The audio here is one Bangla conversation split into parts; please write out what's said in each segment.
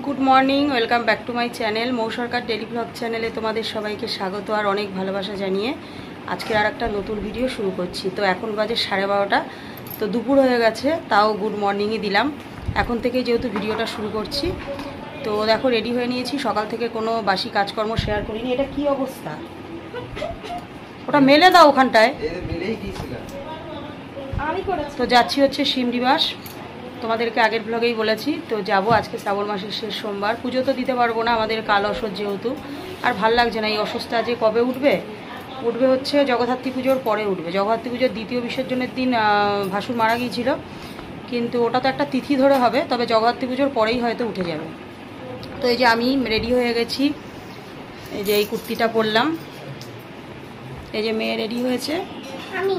Good morning welcome back to my channel Mou Sarkar daily blog चैनेले तुम्हारे सबाइके स्वागत और अनेक भालोबासा जानिए आज के आर एक नतून भिडियो शुरू करছি। तो এখন বাজে 12:30 तो দুপুর হয়ে গেছে তাও গুড মর্নিংই দিলাম। এখন থেকে যেহেতু ভিডিওটা শুরু করছি তো দেখো রেডি হয়ে নিয়েছি। সকাল থেকে কোনো বাসি কাজকর্ম শেয়ার করিনি। এটা কি অবস্থা? ওটা মেলে দাও ওখানটায়। তো যাচ্ছি হচ্ছে শিমডিবাস, তোমাদেরকে আগের ব্লগেই বলেছি। তো যাব আজকে শ্রাবণ মাসের শেষ সোমবার। পুজো তো দিতে পারবো না, আমাদের কাল অসহ্য যেহেতু। আর ভাল লাগছে না এই অসুস্থটা যে কবে উঠবে হচ্ছে জগদ্ধাত্রী পুজোর পরে উঠবে। জগদ্ধাত্রী পুজোর দ্বিতীয় বিসর্জনের দিন ভাসুর মারা গিয়েছিল, কিন্তু ওটা তো একটা তিথি ধরে হবে, তবে জগদ্ধাত্রী পুজোর পরেই হয়তো উঠে যাবে। তো এই যে আমি রেডি হয়ে গেছি, এই যে এই কুর্তিটা পরলাম, এই যে মেয়ে রেডি হয়েছে, আমি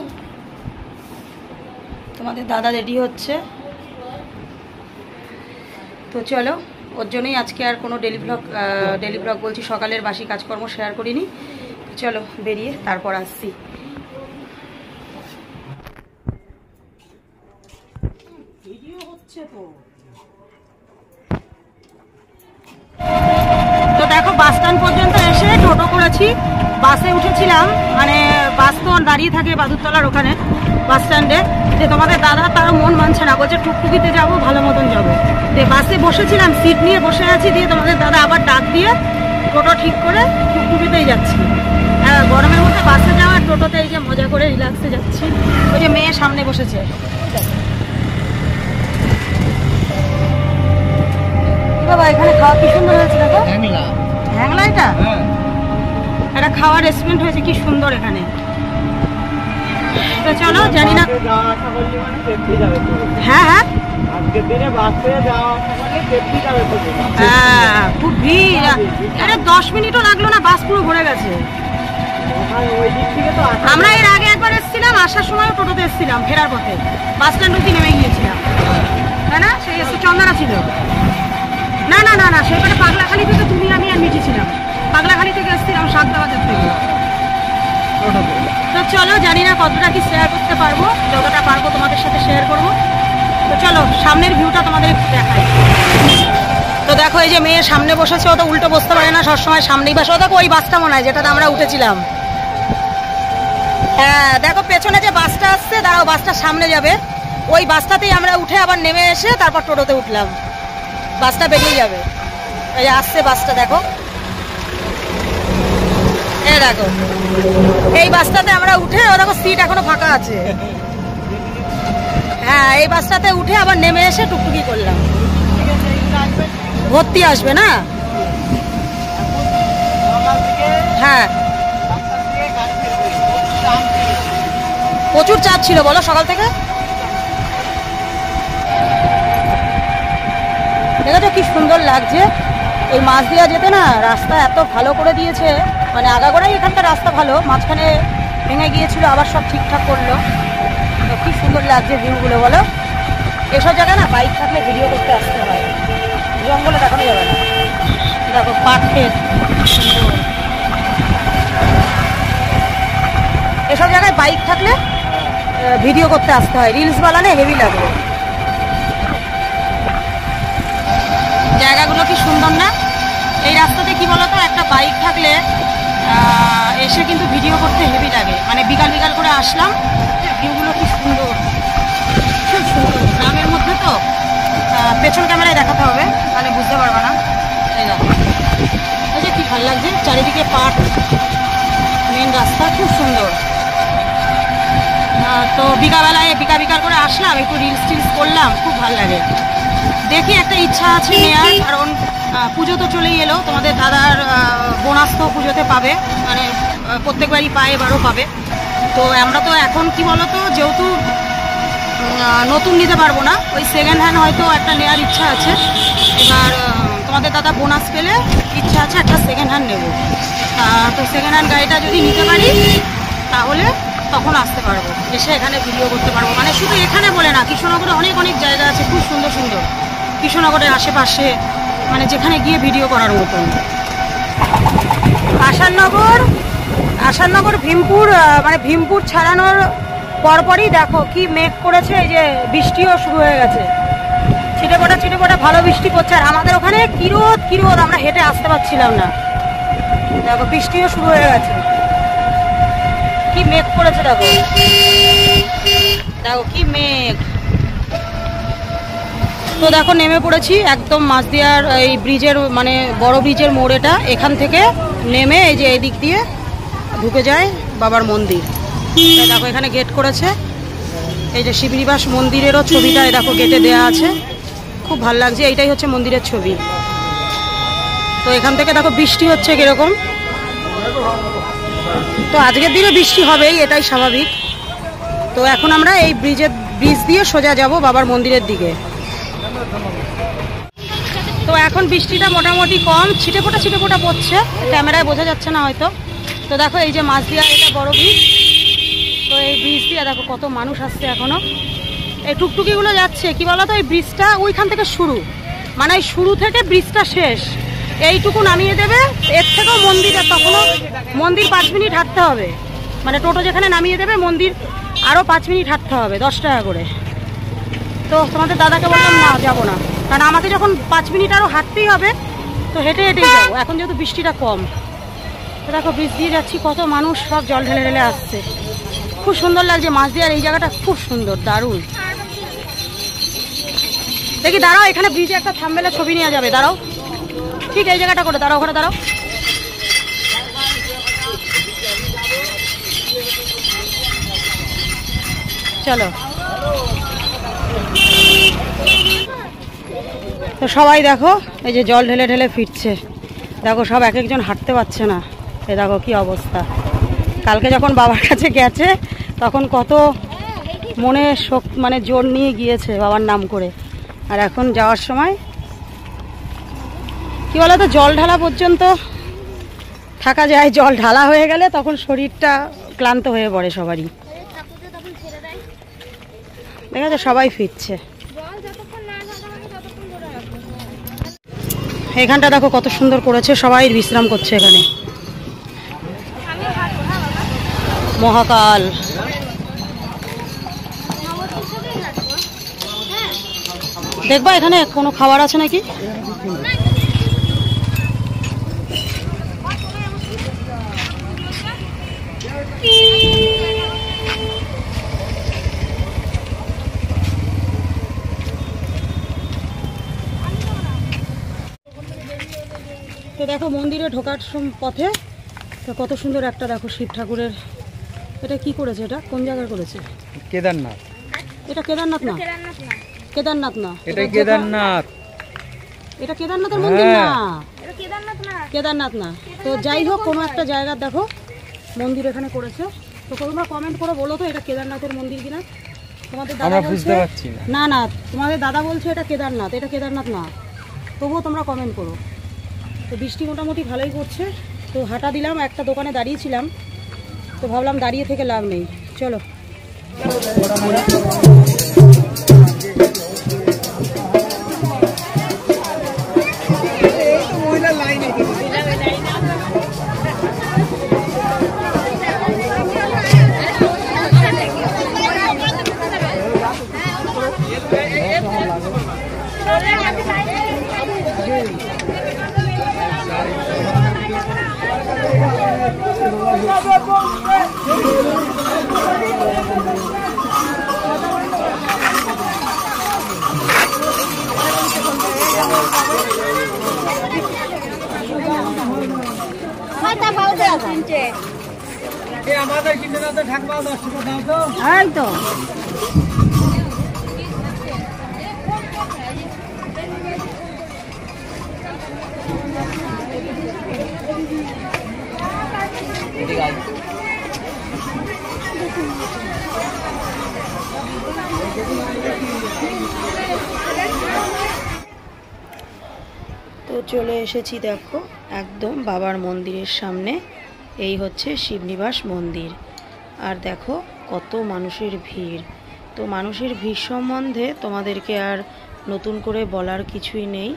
তোমাদের দাদা রেডি হচ্ছে। তো চলো, ওর জন্যই আজকে আর কোনো ডেলি ব্লগ বলছি সকালের বাসি কাজকর্ম শেয়ার করিনি। চলো বেরিয়ে তারপর আসছি। ভিডিও হচ্ছে তো দেখো বাস স্ট্যান্ড পর্যন্ত এসে টোটো করেছি। বাসে উঠেছিলাম, মানে বাস তো দাঁড়িয়ে থাকে বাদুরতলার ওখানে বাস স্ট্যান্ডে। যে তোমাদের দাদা তারও মন মানছে না, বলছে টুকটুকিতে যাবো, ভালো মতন যাবো। দিয়ে বাসে বসেছিলাম, সিট নিয়ে বসে আছি। দিয়ে তোমাদের দাদা আবার ডাক দিয়ে টোটো ঠিক করে টুকটুকিতেই যাচ্ছি। গরমের মধ্যে বাসে যাওয়া, টোটোতে এই যে মজা করে রিল্যাক্সে যাচ্ছি। ওই যে মেয়ে সামনে বসেছে, বাবা এখানে খাওয়া কি সুন্দর হয়েছে দেখো। হ্যাংলা এটা একটা খাওয়ার রেস্টুরেন্ট হয়েছে, কি সুন্দর এখানে। তো চলো, জানি না হ্যাঁ হ্যাঁ খুব ভিড়। আরে 10 মিনিটও লাগলো না, বাস পুরো ভরে গেছে। আমরা এর আগে একবার এসেছিলাম, আসার সময় টোটোতে এসেছিলাম, ফেরার পথে বাস স্ট্যান্ড অব্দি নেমে গিয়েছিলাম, তাই না? সেই এসে চন্দনা ছিল না না না না সেখানে পাগলাখালি থেকে তুমি আমি আর মিটিছিলাম। পাগলাখালি থেকে এসেছিলাম সাতটাবাজার থেকে। তো চলো, জানি না কতটা কি শেয়ার করতে পারবো, যতটা পারবো তোমাদের সাথে শেয়ার করবো। তো চলো সামনের ভিউটা তোমাদের দেখাই। তো দেখো এই যে মেয়ে সামনে বসেছে, ও তো উল্টো বসতে পারে না, সবসময় সামনেই বসে। ও দেখো ওই বাসটা মনে হয় যেটাতে আমরা উঠেছিলাম। হ্যাঁ দেখো পেছনে যে বাসটা আসছে, দাঁড়াও বাসটা সামনে যাবে, ওই বাসটাতেই আমরা উঠে আবার নেমে এসে তারপর টোটোতে উঠলাম। বাসটা বেরিয়ে যাবে, এই আসছে বাসটা দেখো, এই দেখো এই বাসটাতে আমরা উঠে, ও দেখো সিট এখনো ফাঁকা আছে। হ্যাঁ এই বাসটাতে উঠে আবার নেমে এসে টুকটুকি করলাম। ভর্তি আসবে না? হ্যাঁ প্রচুর চাপ ছিল বলো সকাল থেকে। দেখো কি সুন্দর লাগছে। এই মাছ দিয়া যেতে না রাস্তা এত ভালো করে দিয়েছে, মানে আগাগোড়াই এখানকার রাস্তা ভালো, মাঝখানে ভেঙে গিয়েছিল, আবার সব ঠিকঠাক করলো। তো কি সুন্দর লাগছে ভিউগুলো বলো। এসব জায়গায় না বাইক থাকলে ভিডিও করতে আসতে হয়, জঙ্গলে দেখানো যাবে না। দেখো পার্কের সুন্দর, এসব জায়গায় বাইক থাকলে ভিডিও করতে আসতে হয়, রিলস বানালে হেভি লাগবে। জায়গাগুলো কি সুন্দর না? এই রাস্তাতে কি বলতো, একটা বাইক থাকলে এসে কিন্তু ভিডিও করতে হেভি লাগে। মানে বিকাল বিকাল করে আসলাম, ভিউগুলো কি সুন্দর, খুব সুন্দর। গ্রামের মধ্যে তো পেছন ক্যামেরায় দেখাতে হবে, তাহলে বুঝতে পারবে না। এই দেখো এই যে কি ভালো লাগছে, চারিদিকে পার্ক, মেন রাস্তা খুব সুন্দর। তো বিকালবেলায় বিকাল করে আসলাম, একটু রিলস টিলস করলাম, খুব ভালো লাগে। দেখি একটা ইচ্ছা আছে নেওয়ার, কারণ পুজো তো চলেই এলো। তোমাদের দাদার বোনাস তো পুজোতে পাবে, মানে প্রত্যেকবারই পায়, এবারও পাবে। তো আমরা তো এখন কি বলতো, যেহেতু নতুন নিতে পারবো না, ওই সেকেন্ড হ্যান্ড হয়তো একটা নেওয়ার ইচ্ছা আছে। এবার তোমাদের দাদা বোনাস পেলে ইচ্ছা আছে একটা সেকেন্ড হ্যান্ড নেবো। তো সেকেন্ড হ্যান্ড গাড়িটা যদি নিতে পারি তাহলে তখন আসতে পারবো, এসে এখানে ভিডিও করতে পারবো। মানে শুধু এখানে বলে না, কৃষ্ণনগরে অনেক অনেক জায়গা আছে খুব সুন্দর সুন্দর, কৃষ্ণনগরের আশেপাশে, মানে যেখানে গিয়ে ভিডিও করার মতন। আসাননগর ভীমপুর, মানে ভীমপুর ছাড়ানোর পরপরই দেখো কি মেঘ করেছে, এই যে বৃষ্টিও শুরু হয়ে গেছে, ঠিক চিটেপোটা ভালো বৃষ্টি পড়ছে। আর আমাদের ওখানে কিরোদ আমরা হেঁটে আসতে পারছিলাম না। দেখো বৃষ্টিও শুরু হয়ে গেছে। কি মেঘ পড়েছে দেখো, দেখো কি মেঘ। তো দেখো নেমে পড়েছি একদম মাঝদিয়ার এই ব্রিজের মানে বড় ব্রিজের মোড় এটা। এখান থেকে নেমে এই যে এই দিক দিয়ে ঢুকে যায় বাবার মন্দির। দেখো এখানে গেট করেছে, এই যে শিবনিবাস মন্দিরেরও ছবিটা দেখো গেটে দেয়া আছে, খুব ভালো লাগছে। এইটাই হচ্ছে মন্দিরের ছবি। তো এখান থেকে দেখো বৃষ্টি হচ্ছে কিরকম। তো আজকের দিনে বৃষ্টি হবেই, এটাই স্বাভাবিক। তো এখন আমরা এই ব্রিজ দিয়ে সোজা যাব বাবার মন্দিরের দিকে। তো এখন বৃষ্টিটা মোটামুটি কম, ছিটেফোঁটা পড়ছে, ক্যামেরায় বোঝা যাচ্ছে না হয়তো। তো দেখো এই যে মাঝদিয়া এটা বড় ব্রিজ। তো এই ব্রিজ দিয়ে দেখো কত মানুষ আসছে এখনো। এই টুকটুকিগুলো যাচ্ছে, কি বলো তো এই ব্রিজটা ওইখান থেকে শুরু, মানে এই শুরু থেকে ব্রিজটা শেষ, এইটুকু নামিয়ে দেবে। এর থেকেও মন্দিরে তখনও মন্দির 5 মিনিট হাঁটতে হবে, মানে টোটো যেখানে নামিয়ে দেবে মন্দির আরও 5 মিনিট হাঁটতে হবে, 10 টাকা করে। তো তোমাদের দাদাকে বললাম না যাবো না, কারণ আমাকে যখন 5 মিনিট আরও হাঁটতেই হবে তো হেঁটেই যাবো। এখন যেহেতু বৃষ্টিটা কম। তো দেখো ব্রিজ দিয়ে যাচ্ছি, কত মানুষ সব জল ঢেলে আসছে, খুব সুন্দর লাগছে। মাঝদিয়ার এই জায়গাটা খুব সুন্দর, দারুণ। দেখি দাঁড়াও, এখানে ব্রিজে একটা থাম্বনেলের ছবি নেওয়া যাবে, দাঁড়াও ঠিক এই জায়গাটা করে দাঁড়াও, ওখানে দাঁড়াও। চলো। তো সবাই দেখো এই যে জল ঢেলে ফিরছে, দেখো সব এক একজন হাঁটতে পারছে না। এ দেখো কি অবস্থা। কালকে যখন বাবার কাছে গেছে তখন কত মনে মানে জোর নিয়ে গিয়েছে বাবার নাম করে, আর এখন যাওয়ার সময় কি বলো তো জল ঢালা পর্যন্ত থাকা যায়, জল ঢালা হয়ে গেলে তখন শরীরটা ক্লান্ত হয়ে পড়ে সবারই। দেখা যায় সবাই ফিরছে। এখানটা দেখো কত সুন্দর করেছে, সবাই বিশ্রাম করছে এখানে। মহাকাল দেখবা এখানে কোনো খাবার আছে নাকি। তো দেখো মন্দিরে ঢোকার পথে তো কত সুন্দর একটা দেখো শিব ঠাকুরের, এটা কি করেছে, এটা কোন জায়গায় করেছে? কেদারনাথ। এটা কেদারনাথ না, কেদারনাথ না, এটা কেদারনাথ, এটা কেদারনাথের মন্দির না, কেদারনাথ না। তো যাই হোক কোনো একটা জায়গার দেখো মন্দির এখানে করেছে। তো তোমরা কমেন্ট করে বলো তো এটা কেদারনাথের মন্দির কিনা। তোমাদের দাদা বলছে না না, তোমাদের দাদা বলছে এটা কেদারনাথ, এটা কেদারনাথ না, তবুও তোমরা কমেন্ট করো। তো বৃষ্টি মোটামুটি ভালোই পড়ছে। তো হাঁটা দিলাম, একটা দোকানে দাঁড়িয়েছিলাম, তো ভাবলাম দাঁড়িয়ে থেকে লাভ নেই, চলো। তো চলে এসেছি দেখো একদম বাবার মন্দিরের সামনে, এই হচ্ছে শিবনিবাস মন্দির। আর দেখো কত মানুষের ভিড়। তো মানুষের ভিড় সম্বন্ধে তোমাদেরকে আর নতুন করে বলার কিছুই নেই,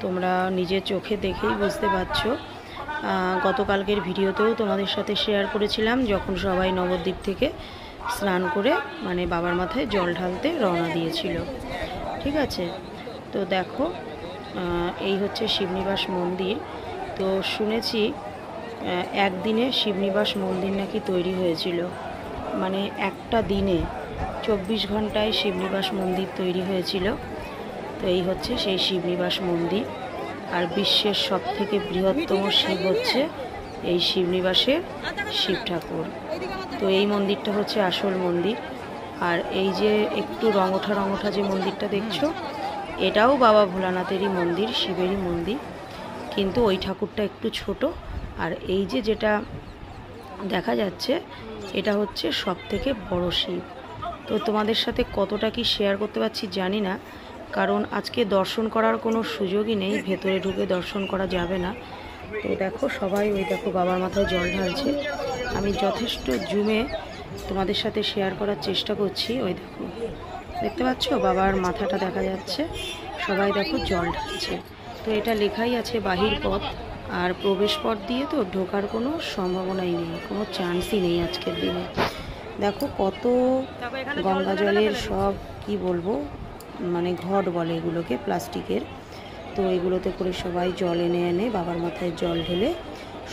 তোমরা নিজের চোখে দেখেই বুঝতে পারছো। গতকালকের ভিডিওতেও তোমাদের সাথে শেয়ার করেছিলাম যখন সবাই নবদ্বীপ থেকে স্নান করে মানে বাবার মাথায় জল ঢালতে রওনা দিয়েছিল, ঠিক আছে। তো দেখো এই হচ্ছে শিবনিবাস মন্দির। তো শুনেছি একদিনে শিবনিবাস মন্দির নাকি তৈরি হয়েছিল, মানে একটা দিনে 24 ঘন্টায় শিবনিবাস মন্দির তৈরি হয়েছিল। তো এই হচ্ছে সেই শিবনিবাস মন্দির। আর বিশ্বের সবথেকে বৃহত্তম শিব হচ্ছে এই শিবনিবাসের শিব ঠাকুর। তো এই মন্দিরটা হচ্ছে আসল মন্দির। আর এই যে একটু রঙোঠা যে মন্দিরটা দেখছো, এটাও বাবা ভোলানাথেরই মন্দির, শিবেরই মন্দির, কিন্তু ওই ঠাকুরটা একটু ছোট। আর এই যে যেটা দেখা যাচ্ছে এটা হচ্ছে সবথেকে বড় শিব। তো তোমাদের সাথে কতটা কি শেয়ার করতে পারছি জানি না, কারণ আজকে দর্শন করার কোনো সুযোগই নেই, ভেতরে ঢুকে দর্শন করা যাবে না। তো দেখো সবাই ওই দেখো বাবার মাথায় জল ঢালছে। আমি যথেষ্ট জুমে তোমাদের সাথে শেয়ার করার চেষ্টা করছি। ওই দেখো দেখতে পাচ্ছ বাবার মাথাটা দেখা যাচ্ছে, সবাই দেখো জল ঢালছে। তো এটা লেখাই আছে বাহির পথ, আর প্রবেশ পথ দিয়ে তো ঢোকার কোনো সম্ভাবনাই নেই, কোনো চান্সই নেই আজকের দিনে। দেখো কত গঙ্গা জলের সব কি বলবো, মানে ঘট বলে এগুলোকে, প্লাস্টিকের। তো এগুলোতে করে সবাই জল এনে এনে বাবার মাথায় জল ঢেলে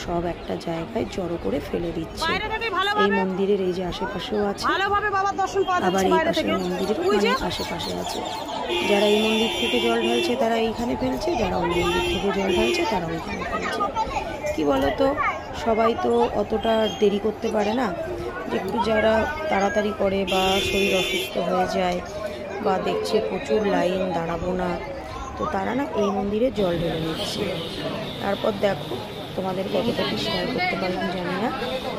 সব একটা জায়গায় জড়ো করে ফেলে দিচ্ছে। এই মন্দিরের এই যে আশেপাশেও আছে, আবার এই পাশের মন্দিরের মানে আশেপাশে আছে। যারা এই মন্দির থেকে জল ঢালছে তারা এইখানে ফেলছে, যারা ওই মন্দির থেকে জল ঢালছে তারা ওইখানে ফেলছে। কি বলতো, সবাই তো অতটা দেরি করতে পারে না, একটু যারা তাড়াতাড়ি করে বা শরীর অসুস্থ হয়ে যায় বা দেখছে প্রচুর লাইন, দাঁড়াবো না, তো তারা না এই মন্দিরে জল ঢেলে নিচ্ছে। তারপর দেখো তোমাদের কতটা কি শেয়ার করতে পারলাম জানি না,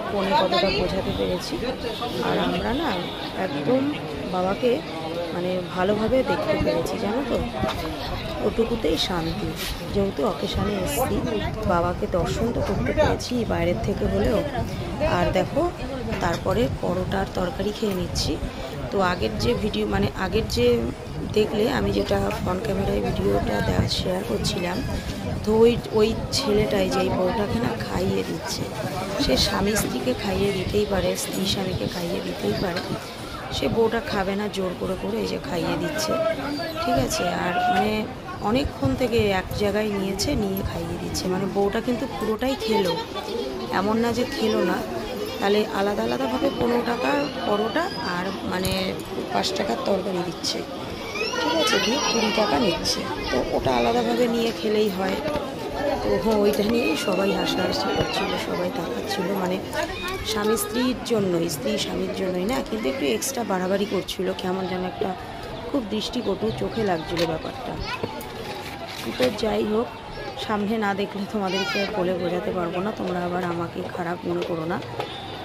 ফোনে কতটা বোঝাতে পেরেছি। আর আমরা না একদম বাবাকে মানে ভালোভাবে দেখতে পেরেছি, জানো তো, ওটুকুতেই শান্তি। যেহেতু অকেশানে এসেছি, বাবাকে দর্শন তো করতে পেরেছি বাইরের থেকে হলেও। আর দেখো তারপরে পরোটার তরকারি খেয়ে নিচ্ছি। তো আগের যে ভিডিও মানে আগের যে দেখলে আমি যেটা ফ্রন্ট ক্যামেরায় ভিডিওটা শেয়ার করছিলাম, তো ওই ছেলেটাই যে এই বউটাকে না খাইয়ে দিচ্ছে। সে স্বামী স্ত্রীকে খাইয়ে দিতেই পারে, স্ত্রী স্বামীকে খাইয়ে দিতেই পারে, সে বউটা খাবে না, জোর করে করে এই যে খাইয়ে দিচ্ছে, ঠিক আছে। আর মানে অনেকক্ষণ থেকে এক জায়গায় নিয়ে খাইয়ে দিচ্ছে, মানে বউটা কিন্তু পুরোটাই খেলো, এমন না যে খেলো না। তাহলে আলাদা আলাদাভাবে 15 টাকা পরোটা আর মানে 5 টাকার তরকারি দিচ্ছে, ঠিক আছে, দিয়ে 20 টাকা নিচ্ছে। তো ওটা আলাদাভাবে নিয়ে খেলেই হয়। তো ওইটা নিয়েই সবাই হাসাহাসি করছিল, সবাই তাকাচ্ছিল, মানে স্বামী স্ত্রীর জন্যই, স্ত্রী স্বামীর জন্যই না, কিন্তু একটু এক্সট্রা বাড়াবাড়ি করছিল, কেমন যেন একটা খুব দৃষ্টিকটু চোখে লাগছিল ব্যাপারটা। তো যাই হোক, সামনে না দেখলে তোমাদেরকে বলে বোঝাতে পারবো না, তোমরা আবার আমাকে খারাপ মনে করো না।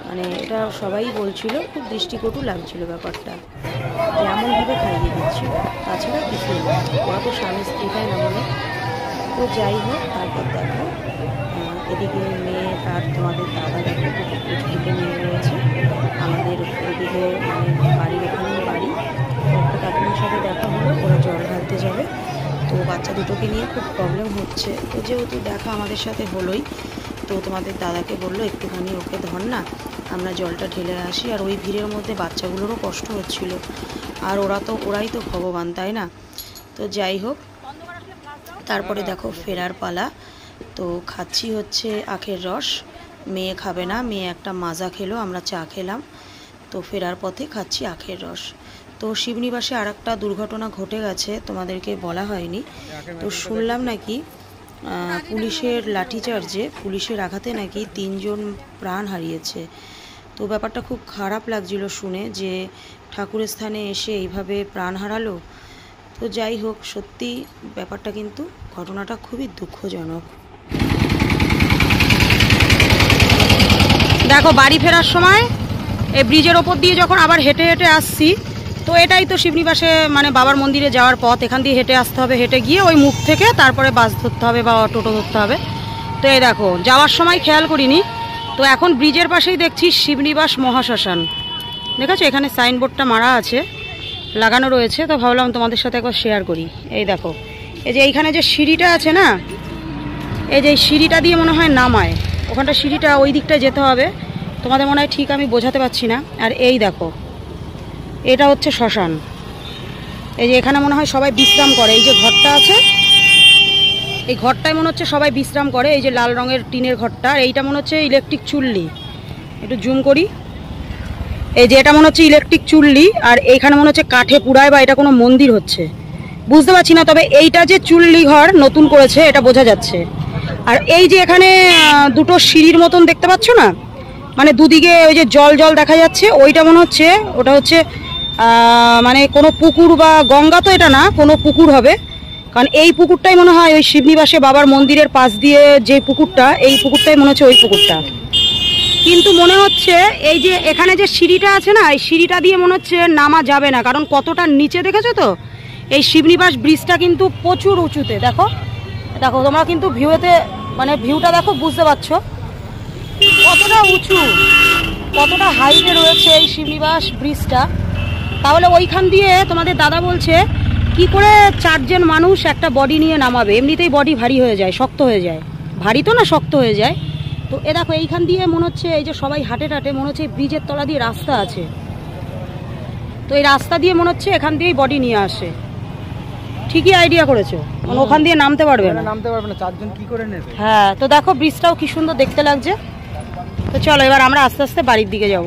মানে এটা সবাই বলছিল, খুব দৃষ্টিকটু লাগছিল ব্যাপারটা, এমনভাবে খাইয়ে দিচ্ছিল, তাছাড়া কিছুই না। ওরা তো স্বামী স্ত্রী তাই না বলে। তো যাই হোক, তারপর দেখো এদিকে মেয়ে আর তোমাদের দাদা দেখো দুটো মেয়ে রয়েছে আমাদের এদিকে, মানে বাড়ির ওখানে বাড়ি। একটা কাকিমার সাথে দেখা হলো, ওরা জল ঢালতে যাবে। তো বাচ্চা দুটোকে নিয়ে খুব প্রবলেম হচ্ছে। তো যেহেতু দেখা আমাদের সাথে হলোই, তো তোমাদের দাদাকে বললো একটুখানি ওকে ধর না, আমরা জলটা ঢেলে আসি। আর ওই ভিড়ের মধ্যে বাচ্চাগুলোরও কষ্ট হচ্ছিল, আর ওরাই তো ভগবান, তাই না। তো যাই হোক, তারপরে দেখো ফেরার পালা। তো খাচ্ছি হচ্ছে আখের রস, মেয়ে খাবে না, মেয়ে একটা মাজা খেলো, আমরা চা খেলাম। তো ফেরার পথে খাচ্ছি আখের রস। তো শিবনিবাসে আর একটা দুর্ঘটনা ঘটে গেছে, তোমাদেরকে বলা হয়নি। তো শুনলাম নাকি পুলিশের লাঠিচার্জে, পুলিশের আঘাতে নাকি 3 জন প্রাণ হারিয়েছে। তো ব্যাপারটা খুব খারাপ লাগছিল শুনে, যে ঠাকুরের স্থানে এসে এইভাবে প্রাণ হারালো। তো যাই হোক, সত্যি ব্যাপারটা কিন্তু ঘটনাটা খুবই দুঃখজনক। দেখো বাড়ি ফেরার সময় এই ব্রিজের ওপর দিয়ে যখন আবার হেঁটে হেঁটে আসছি, তো এটাই তো শিবনিবাসে মানে বাবার মন্দিরে যাওয়ার পথ, এখান দিয়ে হেঁটে আসতে হবে, হেঁটে গিয়ে ওই মুখ থেকে তারপরে বাস ধরতে হবে বা টোটো ধরতে হবে। তো এই দেখো যাওয়ার সময় খেয়াল করিনি, তো এখন ব্রিজের পাশেই দেখছি শিবনিবাস মহাশ্মশান, দেখেছো এখানে সাইনবোর্ডটা মারা আছে, লাগানো রয়েছে। তো ভাবলাম তোমাদের সাথে একবার শেয়ার করি। এই দেখো, এই যে এইখানে যে সিঁড়িটা আছে না, এই যে সিঁড়িটা দিয়ে মনে হয় নামায়, ওখানটা সিঁড়িটা ওই দিকটায় যেতে হবে, তোমাদের মনে হয় ঠিক আমি বোঝাতে পারছি না। আর এই দেখো, এটা হচ্ছে শ্মশান, এই যে এখানে মনে হয় সবাই বিশ্রাম করে, এই যে ঘরটা আছে এই ঘরটায় মনে হচ্ছে সবাই বিশ্রাম করে, এই যে লাল রঙের টিনের ঘরটা। আর এইটা মনে হচ্ছে ইলেকট্রিক চুল্লি, একটু জুম করি, এই যে এটা মনে হচ্ছে ইলেকট্রিক চুল্লি। আর এইখানে মনে হচ্ছে কাঠে পুড়ায় বা এটা কোনো মন্দির হচ্ছে, বুঝতে পারছি না, তবে এইটা যে চুল্লি ঘর নতুন করেছে এটা বোঝা যাচ্ছে। আর এই যে এখানে দুটো সিঁড়ির মতন দেখতে পাচ্ছ না, মানে দুদিকে ওই যে জল জল দেখা যাচ্ছে, ওইটা মনে হচ্ছে ওটা হচ্ছে মানে কোনো পুকুর বা গঙ্গা তো এটা না, কোনো পুকুর হবে, কারণ এই পুকুরটাই মনে হয় ওই শিবনিবাসে বাবার মন্দিরের পাশ দিয়ে যে পুকুরটা, এই পুকুরটাই মনে হচ্ছে ওই পুকুরটা। কিন্তু মনে হচ্ছে এই যে এখানে যে সিঁড়িটা আছে না, এই সিঁড়িটা দিয়ে মনে হচ্ছে নামা যাবে না, কারণ কতটা নিচে দেখেছো তো। এই শিবনিবাস ব্রিজটা কিন্তু প্রচুর উঁচুতে, দেখো দেখো তোমরা কিন্তু ভিউতে মানে ভিউটা দেখো, বুঝতে পারছো কতটা উঁচু, কতটা হাইটে রয়েছে এই শিবনিবাস ব্রিজটা। তাহলে ওইখান দিয়ে তোমাদের দাদা বলছে কি করে 4 জন মানুষ একটা বডি নিয়ে নামাবে, এমনিতেই বডি ভারী হয়ে যায়, শক্ত হয়ে যায়, ভারী তো না শক্ত হয়ে যায়। তো এ দেখো এইখান দিয়ে মনে হচ্ছে এই যে সবাই হাঁটে টাটে, মনে হচ্ছে ব্রিজের তলা দিয়ে রাস্তা আছে, তো এই রাস্তা দিয়ে মনে হচ্ছে এখান দিয়েই বডি নিয়ে আসে। ঠিকই আইডিয়া করেছো, মানে ওখান দিয়ে নামতে পারবে না, 4 জন কি করে নেবে। হ্যাঁ, তো দেখো ব্রিজটাও কি সুন্দর দেখতে লাগছে। তো চলো এবার আমরা আস্তে আস্তে বাড়ির দিকে যাব।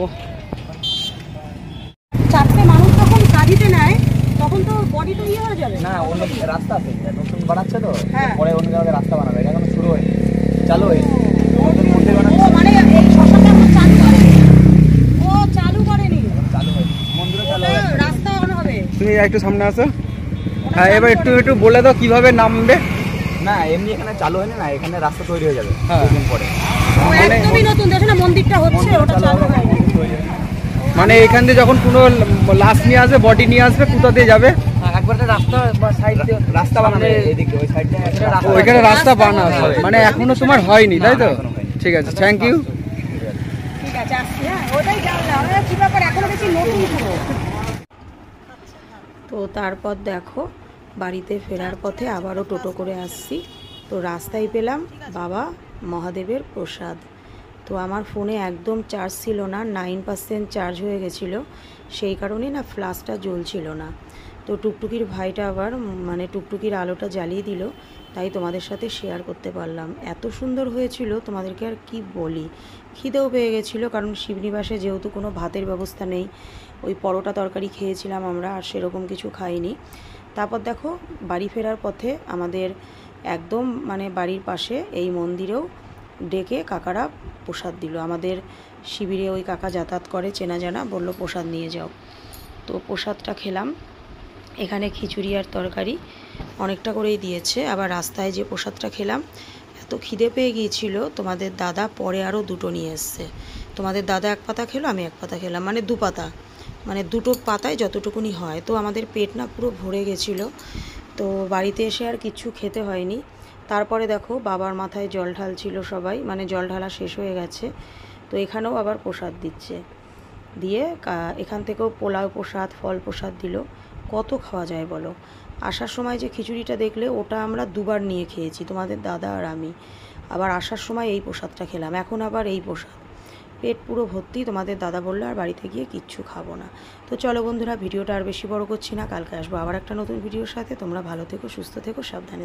4টে মানুষ যখন কাঁদিতে নেয় তখন তো বডি তো ইয়ে হয়ে যাবে না, অন্য রাস্তা আছে, নতুন বানাচ্ছে তো, হ্যাঁ। পরে অন্য জায়গায় রাস্তা বানাবে, এটা এখন শুরু হয়নি, চালু হয়েছে। ও মানে এই শ্মশানটা এখন চালু করেনি, ও চালু করেনি, চালু হয়েছে, মন্দিরে চালু ওটা হয়েছে। রাস্তা অন হবে। তুমি একটু সামনে আসো। হ্যাঁ, এবার একটু বলে দাও কিভাবে নামবে। না এমনি এখানে চালু হয়নি না, এখানে রাস্তা তৈরি হয়ে যাবে হ্যাঁ। কিছুদিন পরে। ও একদমই নতুন, দেখো না মন্দিরটা হচ্ছে, ওটা চালু হয়নি। মানে এখান দিয়ে যখন কোনো লাশ নিয়ে আসবে, বডি নিয়ে আসবে, কোথা দিয়ে যাবে? একবার রাস্তা বা সাইড দিয়ে রাস্তা বানাবে, এদিকে ওই সাইড দিয়ে ওইখানে রাস্তা বানানো হবে, মানে এখনো তোমার হয়নি, তাই তো? এখনো হয়নি। ঠিক আছে, থ্যাংক ইউ। ঠিক আছে আসছি, হ্যাঁ ওটাই জানলাম কি ব্যাপার, এখনো বেশি নতুন পুরো। তো তারপর দেখো বাড়িতে ফেরার পথে আবারও টোটো করে আসছি, তো রাস্তায় পেলাম বাবা মহাদেবের প্রসাদ। তো আমার ফোনে একদম চার্জ ছিল না, 9% চার্জ হয়ে গেছিলো, সেই কারণে না ফ্ল্যাশটা জ্বলছিল না। তো টুকটুকির ভাইটা আবার মানে টুকটুকির আলোটা জ্বালিয়ে দিল, তাই তোমাদের সাথে শেয়ার করতে পারলাম। এত সুন্দর হয়েছিল তোমাদেরকে আর কি বলি। খিদেও পেয়ে গেছিলো, কারণ শিবনিবাসে যেহেতু কোনো ভাতের ব্যবস্থা নেই, ওই পরোটা তরকারি খেয়েছিলাম আমরা, আর সেরকম কিছু খাইনি। তারপর দেখো বাড়ি ফেরার পথে আমাদের একদম মানে বাড়ির পাশে এই মন্দিরেও ডেকে কাকারা প্রসাদ দিল। আমাদের শিবিরে ওই কাকা যাতায়াত করে, চেনা জানা, বললো প্রসাদ নিয়ে যাও। তো প্রসাদটা খেলাম। এখানে খিচুড়ি আর তরকারি অনেকটা করেই দিয়েছে। আবার রাস্তায় যে প্রসাদটা খেলাম, এত খিদে পেয়ে গিয়েছিল, তোমাদের দাদা পরে আরও দুটো নিয়ে এসছে। তোমাদের দাদা 1 পাতা খেলো, আমি 1 পাতা খেলাম, মানে 2 পাতা, মানে দুটো পাতায় যতটুকুনি হয়। তো আমাদের পেট না পুরো ভরে গেছিলো। তো বাড়িতে এসে আর কিছু খেতে হয়নি। তারপরে দেখো বাবার মাথায় জল ঢালছিল সবাই, মানে জল ঢালা শেষ হয়ে গেছে। তো এখানেও আবার প্রসাদ দিচ্ছে, দিয়ে এখান থেকেও পোলাও প্রসাদ, ফল প্রসাদ দিল। কত খাওয়া যায় বলো। আসার সময় যে খিচুড়িটা দেখলে, ওটা আমরা 2বার নিয়ে খেয়েছি, তোমাদের দাদা আর আমি। আবার আসার সময় এই প্রসাদটা খেলাম, এখন আবার এই প্রসাদ। পেট পুরো ভর্তি। তোমাদের দাদা বললো আর বাড়িতে গিয়ে কিচ্ছু খাবো না। তো চলো বন্ধুরা, ভিডিওটা আর বেশি বড় করছি না, কালকে আসবো আবার একটা নতুন ভিডিওর সাথে। তোমরা ভালো থেকো, সুস্থ থেকো, সাবধানে।